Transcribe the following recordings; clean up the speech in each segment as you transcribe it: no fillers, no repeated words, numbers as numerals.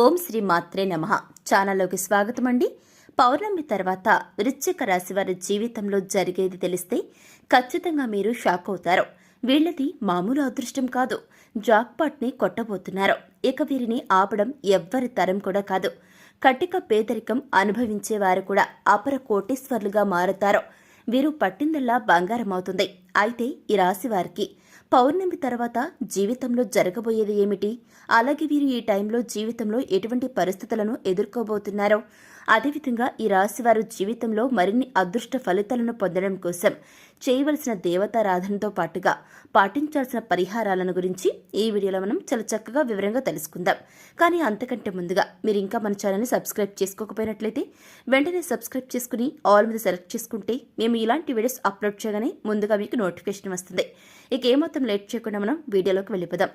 ఓం శ్రీ మాత్రే నమః. ఛానల్లోకి స్వాగతం అండి. పౌర్ణమి తర్వాత వృశ్చిక రాశి వారి జీవితంలో జరిగేది తెలిస్తే ఖచ్చితంగా మీరు షాక్ అవుతారు. వీళ్ళది మామూలు అదృష్టం కాదు, జాక్పాట్ని కొట్టబోతున్నారు. ఇక వీరిని ఆపడం ఎవ్వరి తరం కూడా కాదు. కటిక పేదరికం అనుభవించేవారు కూడా అపర కోటీశ్వర్లుగా మారుతారు. వీరు పట్టిందల్లా బంగారం అవుతుంది. అయితే ఈ రాశి వారికి పౌర్ణమి తర్వాత జీవితంలో జరగబోయేది ఏమిటి, అలాగే వీరు ఈ టైంలో జీవితంలో ఎటువంటి పరిస్థితులను ఎదుర్కోబోతున్నారో, అదేవిధంగా ఈ రాశివారు జీవితంలో మరిన్ని అదృష్ట ఫలితాలను పొందడం కోసం చేయవలసిన దేవతారాధనతో పాటుగా పాటించాల్సిన పరిహారాలను గురించి ఈ వీడియోలో మనం చాలా చక్కగా వివరంగా తెలుసుకుందాం. కానీ అంతకంటే ముందుగా మీరు ఇంకా మన ఛానల్ని సబ్స్క్రైబ్ చేసుకోకపోయినట్లయితే వెంటనే సబ్స్క్రైబ్ చేసుకుని ఆల్ మీద సెలెక్ట్ చేసుకుంటే మేము ఇలాంటి వీడియోస్ అప్లోడ్ చేయగానే ముందుగా మీకు నోటిఫికేషన్ వస్తుంది. ఇక ఏమాత్రం లేట్ చేయకుండా మనం వీడియోలోకి వెళ్ళిపోదాం.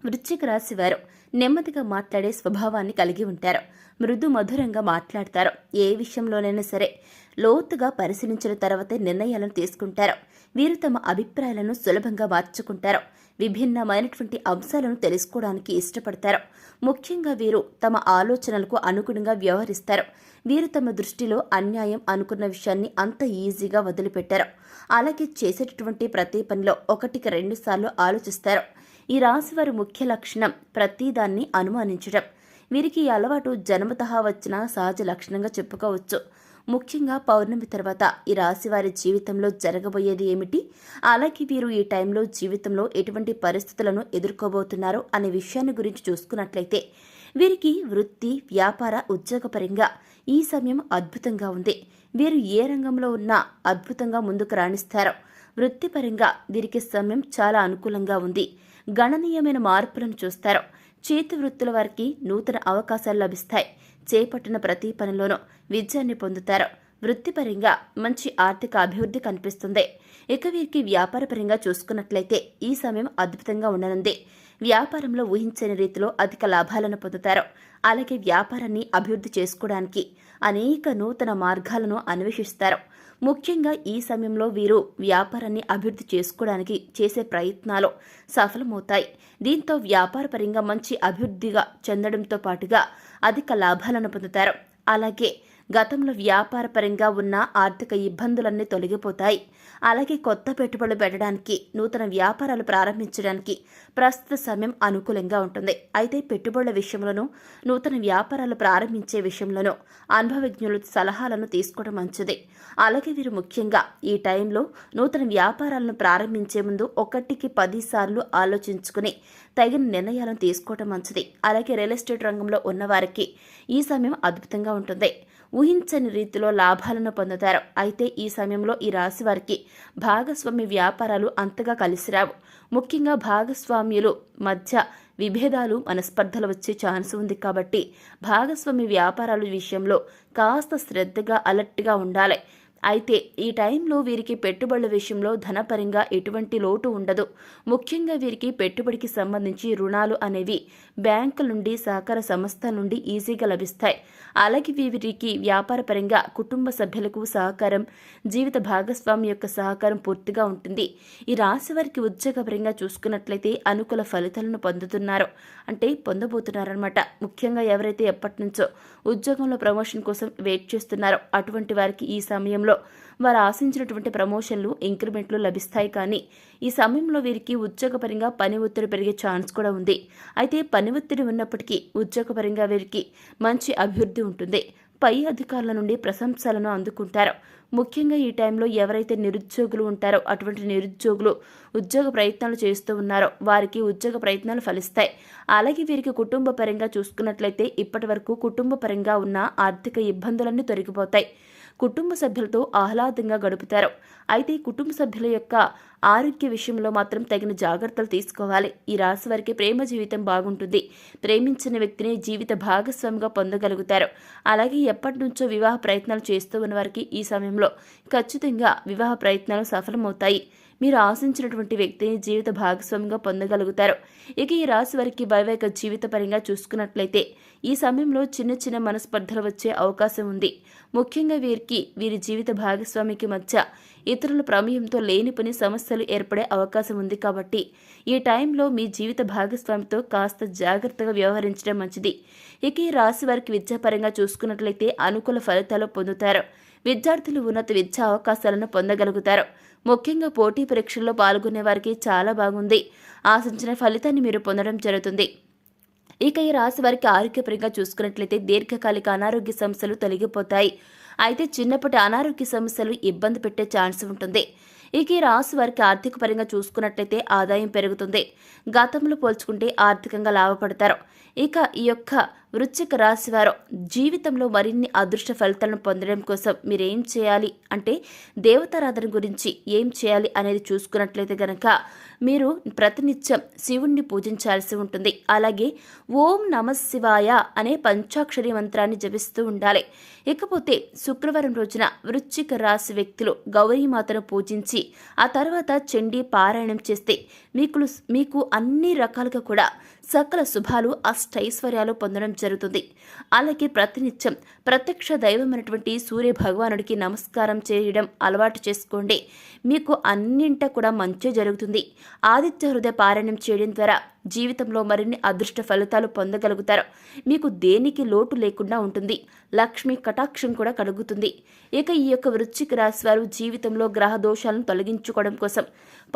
వృశ్చిక రాశి వారు నెమ్మదిగా మాట్లాడే స్వభావాన్ని కలిగి ఉంటారు. మృదు మధురంగా మాట్లాడతారు. ఏ విషయంలోనైనా సరే లోతుగా పరిశీలించిన తర్వాతే నిర్ణయాలను తీసుకుంటారు. వీరు తమ అభిప్రాయాలను సులభంగా మార్చుకుంటారు. విభిన్నమైనటువంటి అంశాలను తెలుసుకోవడానికి ఇష్టపడతారు. ముఖ్యంగా వీరు తమ ఆలోచనలకు అనుగుణంగా వ్యవహరిస్తారు. వీరు తమ దృష్టిలో అన్యాయం అనుకున్న విషయాన్ని అంత ఈజీగా వదిలిపెట్టారు. అలాగే చేసేటటువంటి ప్రతి పనిలో 1-2 సార్లు ఆలోచిస్తారు. ఈ రాశివారి ముఖ్య లక్షణం ప్రతిదాన్ని అనుమానించడం. వీరికి ఈ అలవాటు జన్మతహా వచ్చిన సహజ లక్షణంగా చెప్పుకోవచ్చు. ముఖ్యంగా పౌర్ణమి తర్వాత ఈ రాశివారి జీవితంలో జరగబోయేది ఏమిటి, అలాగే వీరు ఈ టైంలో జీవితంలో ఎటువంటి పరిస్థితులను ఎదుర్కోబోతున్నారో అనే విషయాన్ని గురించి చూసుకున్నట్లయితే వీరికి వృత్తి, వ్యాపార, ఉద్యోగపరంగా ఈ సమయం అద్భుతంగా ఉంది. వీరు ఏ రంగంలో ఉన్నా అద్భుతంగా ముందుకు రాణిస్తారు. వృత్తిపరంగా వీరికి సమయం చాలా అనుకూలంగా ఉంది. గణనీయమైన మార్పులను చూస్తారు. చేతి వృత్తుల వారికి నూతన అవకాశాలు లభిస్తాయి. చేపట్టిన ప్రతి పనిలోనూ విజయాన్ని పొందుతారు. వృత్తిపరంగా మంచి ఆర్థిక అభివృద్ధి కనిపిస్తుంది. ఇక వీరికి వ్యాపారపరంగా చూసుకున్నట్లయితే ఈ సమయం అద్భుతంగా ఉండనుంది. వ్యాపారంలో ఊహించని రీతిలో అధిక లాభాలను పొందుతారు. అలాగే వ్యాపారాన్ని అభివృద్ధి చేసుకోవడానికి అనేక నూతన మార్గాలను అన్వేషిస్తారు. ముఖ్యంగా ఈ సమయంలో వీరు వ్యాపారాన్ని అభివృద్ధి చేసుకోవడానికి చేసే ప్రయత్నాలు సఫలమవుతాయి. దీంతో వ్యాపారపరంగా మంచి అభివృద్ధిగా చెందడంతో పాటుగా అధిక లాభాలను పొందుతారు. అలాగే గతంలో వ్యాపారపరంగా ఉన్న ఆర్థిక ఇబ్బందులన్నీ తొలగిపోతాయి. అలాగే కొత్త పెట్టుబడులు పెట్టడానికి, నూతన వ్యాపారాలు ప్రారంభించడానికి ప్రస్తుత సమయం అనుకూలంగా ఉంటుంది. అయితే పెట్టుబడుల విషయంలోనూ, నూతన వ్యాపారాలు ప్రారంభించే విషయంలోనూ అనుభవజ్ఞుల సలహాలను తీసుకోవడం మంచిది. అలాగే వీరు ముఖ్యంగా ఈ టైంలో నూతన వ్యాపారాలను ప్రారంభించే ముందు 1-10 సార్లు ఆలోచించుకుని తగిన నిర్ణయాలను తీసుకోవడం మంచిది. అలాగే రియల్ ఎస్టేట్ రంగంలో ఉన్నవారికి ఈ సమయం అద్భుతంగా ఉంటుంది. ఊహించని రీతిలో లాభాలను పొందుతారు. అయితే ఈ సమయంలో ఈ రాశి వారికి భాగస్వామ్య వ్యాపారాలు అంతగా కలిసిరావు. ముఖ్యంగా భాగస్వామ్యులు మధ్య విభేదాలు, మనస్పర్ధలు వచ్చే ఛాన్స్ ఉంది. కాబట్టి భాగస్వామ్య వ్యాపారాల విషయంలో కాస్త శ్రద్ధగా, అలర్ట్గా ఉండాలి. అయితే ఈ టైంలో వీరికి పెట్టుబడుల విషయంలో ధనపరంగా ఎటువంటి లోటు ఉండదు. ముఖ్యంగా వీరికి పెట్టుబడికి సంబంధించి రుణాలు అనేవి బ్యాంకుల నుండి, సహకార సంస్థల నుండి ఈజీగా లభిస్తాయి. అలాగే వీరికి వ్యాపారపరంగా కుటుంబ సభ్యులకు సహకారం, జీవిత భాగస్వామి యొక్క సహకారం పూర్తిగా ఉంటుంది. ఈ రాశి వారికి ఉద్యోగపరంగా చూసుకున్నట్లయితే అనుకూల ఫలితాలను పొందబోతున్నారన్నమాట. ముఖ్యంగా ఎవరైతే ఎప్పటి నుంచో ఉద్యోగంలో ప్రమోషన్ కోసం వెయిట్ చేస్తున్నారో అటువంటి వారికి ఈ సమయంలో వారు ఆశించినటువంటి ప్రమోషన్లు, ఇంక్రిమెంట్లు లభిస్తాయి. కానీ ఈ సమయంలో వీరికి ఉద్యోగపరంగా పని ఒత్తిడి పెరిగే ఛాన్స్ కూడా ఉంది. అయితే పని ఒత్తిడి ఉన్నప్పటికీ ఉద్యోగపరంగా వీరికి మంచి అభివృద్ధి ఉంటుంది. పై అధికారుల నుండి ప్రశంసలను అందుకుంటారు. ముఖ్యంగా ఈ టైంలో ఎవరైతే నిరుద్యోగులు ఉంటారో అటువంటి నిరుద్యోగులు ఉద్యోగ ప్రయత్నాలు చేస్తూ ఉన్నారో వారికి ఉద్యోగ ప్రయత్నాలు ఫలిస్తాయి. అలాగే వీరికి కుటుంబ పరంగా చూసుకున్నట్లయితే ఇప్పటి వరకు కుటుంబ పరంగా ఉన్న ఆర్థిక ఇబ్బందులన్నీ తొలగిపోతాయి. కుటుంబ సభ్యులతో ఆహ్లాదంగా గడుపుతారు. అయితే కుటుంబ సభ్యుల యొక్క ఆరోగ్య విషయంలో మాత్రం తగిన జాగ్రత్తలు తీసుకోవాలి. ఈ రాశి వారికి ప్రేమ జీవితం బాగుంటుంది. ప్రేమించిన వ్యక్తిని జీవిత భాగస్వామిగా పొందగలుగుతారు. అలాగే ఎప్పటి నుంచో వివాహ ప్రయత్నాలు చేస్తూ ఉన్న వారికి ఈ సమయంలో ఖచ్చితంగా వివాహ ప్రయత్నాలు సఫలమవుతాయి. మీరు ఆశించినటువంటి వ్యక్తిని జీవిత భాగస్వామిగా పొందగలుగుతారు. ఇక ఈ రాశి వారికి వైవాహిక జీవిత పరంగా చూసుకున్నట్లయితే ఈ సమయంలో చిన్న చిన్న మనస్పర్ధలు వచ్చే అవకాశం ఉంది. ముఖ్యంగా వీరి జీవిత భాగస్వామికి మధ్య ఇతరుల ప్రమేయంతో లేనిపోని సమస్యలు ఏర్పడే అవకాశం ఉంది. కాబట్టి ఈ టైంలో మీ జీవిత భాగస్వామితో కాస్త జాగ్రత్తగా వ్యవహరించడం మంచిది. ఇక ఈ రాశి వారికి విద్యాపరంగా చూసుకున్నట్లయితే అనుకూల ఫలితాలు పొందుతారు. విద్యార్థులు ఉన్నత విద్యా అవకాశాలను పొందగలుగుతారు. ముఖ్యంగా పోటీ పరీక్షల్లో పాల్గొనే వారికి చాలా బాగుంది. ఆశించిన ఫలితాన్ని మీరు పొందడం జరుగుతుంది. ఇక ఈ రాశి వారికి ఆరోగ్యపరంగా చూసుకున్నట్లయితే దీర్ఘకాలిక అనారోగ్య సమస్యలు తొలగిపోతాయి. అయితే చిన్నప్పటి అనారోగ్య సమస్యలు ఇబ్బంది పెట్టే ఛాన్స్ ఉంటుంది. ఇక ఈ రాశి వారికి ఆర్థిక పరంగా చూసుకున్నట్లయితే ఆదాయం పెరుగుతుంది. గతంలో పోల్చుకుంటే ఆర్థికంగా లాభపడతారు. ఇక ఈ యొక్క వృశ్చిక రాశి వారు జీవితంలో మరిన్ని అదృష్ట ఫలితాలను పొందడం కోసం మీరేం చేయాలి అంటే దేవతారాధన గురించి ఏం చేయాలి అనేది చూసుకున్నట్లయితే గనక మీరు ప్రతినిత్యం శివుణ్ణి పూజించాల్సి ఉంటుంది. అలాగే ఓం నమ శివాయ అనే పంచాక్షరి మంత్రాన్ని జపిస్తూ ఉండాలి. ఇకపోతే శుక్రవారం రోజున వృశ్చిక రాశి వ్యక్తులు గౌరీమాతను పూజించి ఆ తర్వాత చండీ పారాయణం చేస్తే మీకు అన్ని రకాలుగా కూడా సకల శుభాలు అష్టైశ్వర్యాలు పొందడం జరుగుతుంది. అలాగే ప్రతినిత్యం ప్రత్యక్ష దైవమైనటువంటి సూర్య భగవానుడికి నమస్కారం చేయడం అలవాటు చేసుకోండి. మీకు అన్నింట కూడా మంచి జరుగుతుంది. ఆదిత్య హృదయ పారాయణం చేయడం ద్వారా జీవితంలో మరిన్ని అదృష్ట ఫలితాలు పొందగలుగుతారు. మీకు దేనికి లోటు లేకుండా ఉంటుంది. లక్ష్మి కటాక్షం కూడా కలుగుతుంది. ఇక ఈ యొక్క వృశ్చిక రాశి వారు జీవితంలో గ్రహ దోషాలను తొలగించుకోవడం కోసం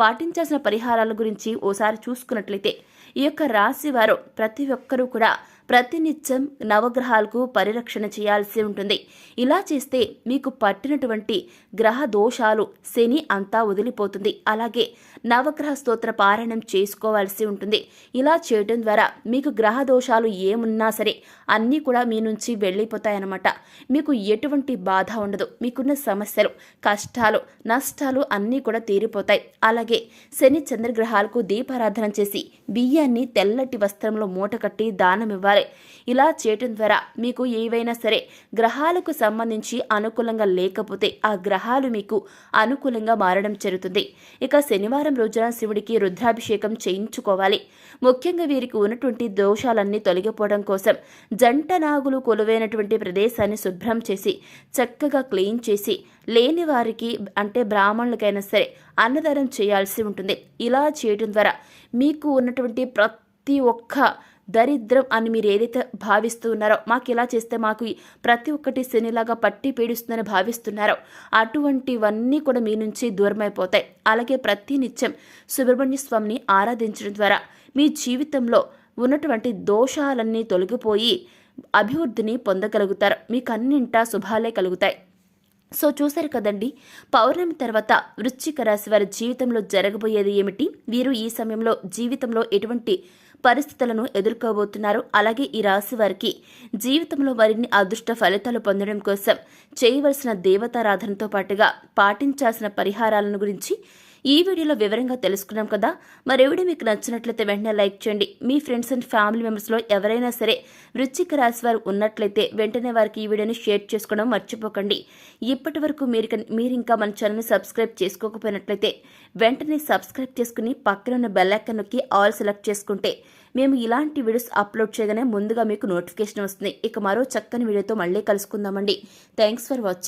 పాటించాల్సిన పరిహారాల గురించి ఓసారి చూసుకున్నట్లయితే ఈ యొక్క రాశి వారు ప్రతి ఒక్కరూ కూడా ప్రతినిత్యం నవగ్రహాలకు పరిరక్షణ చేయాల్సి ఉంటుంది. ఇలా చేస్తే మీకు పట్టినటువంటి గ్రహ దోషాలు శని అంతా వదిలిపోతుంది. అలాగే నవగ్రహ స్తోత్ర పారాయణం చేసుకోవాల్సి ఉంటుంది. ఇలా చేయడం ద్వారా మీకు గ్రహ దోషాలు ఏమున్నా సరే అన్నీ కూడా మీ నుంచి వెళ్ళిపోతాయన్నమాట. మీకు ఎటువంటి బాధ ఉండదు. మీకున్న సమస్యలు, కష్టాలు, నష్టాలు అన్నీ కూడా తీరిపోతాయి. అలాగే శని చంద్రగ్రహాలకు దీపారాధన చేసి బియ్యాన్ని తెల్లటి వస్త్రంలో మూట కట్టి దానం ఇవ్వాలి. ఇలా చేయటం ద్వారా మీకు ఏవైనా సరే గ్రహాలకు సంబంధించి అనుకూలంగా లేకపోతే ఆ గ్రహాలు మీకు అనుకూలంగా మారడం జరుగుతుంది. ఇక శనివారం రోజున శివుడికి రుద్రాభిషేకం చేయించుకోవాలి. ముఖ్యంగా వీరికి ఉన్నటువంటి దోషాలన్నీ తొలగిపోవడం కోసం జంట నాగులు కొలువైనటువంటి ప్రదేశాన్ని శుభ్రం చేసి చక్కగా క్లీన్ చేసి లేని వారికి అంటే బ్రాహ్మణులకైనా సరే అన్నదానం చేయాల్సి ఉంటుంది. ఇలా చేయడం ద్వారా మీకు ఉన్నటువంటి ప్రతి ఒక్క దరిద్రం అని మీరు ఏదైతే భావిస్తూ ఉన్నారో, మాకు ఇలా చేస్తే మాకు ప్రతి ఒక్కటి శనిలాగా పట్టి పీడిస్తుందని భావిస్తున్నారో అటువంటివన్నీ కూడా మీ నుంచి దూరమైపోతాయి. అలాగే ప్రతినిత్యం సుబ్రహ్మణ్య స్వామిని ఆరాధించడం ద్వారా మీ జీవితంలో ఉన్నటువంటి దోషాలన్నీ తొలగిపోయి అభివృద్ధిని పొందగలుగుతారు. మీకు అన్నింటా శుభాలే కలుగుతాయి. సో చూశారు కదండి, పౌర్ణమి తర్వాత వృశ్చిక రాశి వారి జీవితంలో జరగబోయేది ఏమిటి, వీరు ఈ సమయంలో జీవితంలో ఎటువంటి పరిస్థితులను ఎదుర్కోబోతున్నారు, అలాగే ఈ రాశి వారికి జీవితంలో మరిన్ని అదృష్ట ఫలితాలు పొందడం కోసం చేయవలసిన దేవతారాధనతో పాటుగా పాటించాల్సిన పరిహారాలను గురించి ఈ వీడియోలో వివరంగా తెలుసుకున్నాం కదా. మరి వీడియో మీకు నచ్చినట్లయితే వెంటనే లైక్ చేయండి. మీ ఫ్రెండ్స్ అండ్ ఫ్యామిలీ మెంబర్స్లో ఎవరైనా సరే వృశ్చిక రాశి వారు ఉన్నట్లయితే వెంటనే వారికి ఈ వీడియోని షేర్ చేసుకోవడం మర్చిపోకండి. ఇప్పటి వరకు మీరు ఇంకా మన ఛానల్ని సబ్స్క్రైబ్ చేసుకోకపోయినట్లయితే వెంటనే సబ్స్క్రైబ్ చేసుకుని పక్కన ఉన్న బెల్ ఐకాన్ నొక్కి ఆల్ సెలెక్ట్ చేసుకుంటే మేము ఇలాంటి వీడియోస్ అప్లోడ్ చేయగానే ముందుగా మీకు నోటిఫికేషన్ వస్తుంది. ఇక మరో చక్కని వీడియోతో మళ్ళీ కలుసుకుందామండి. Thanks for watching.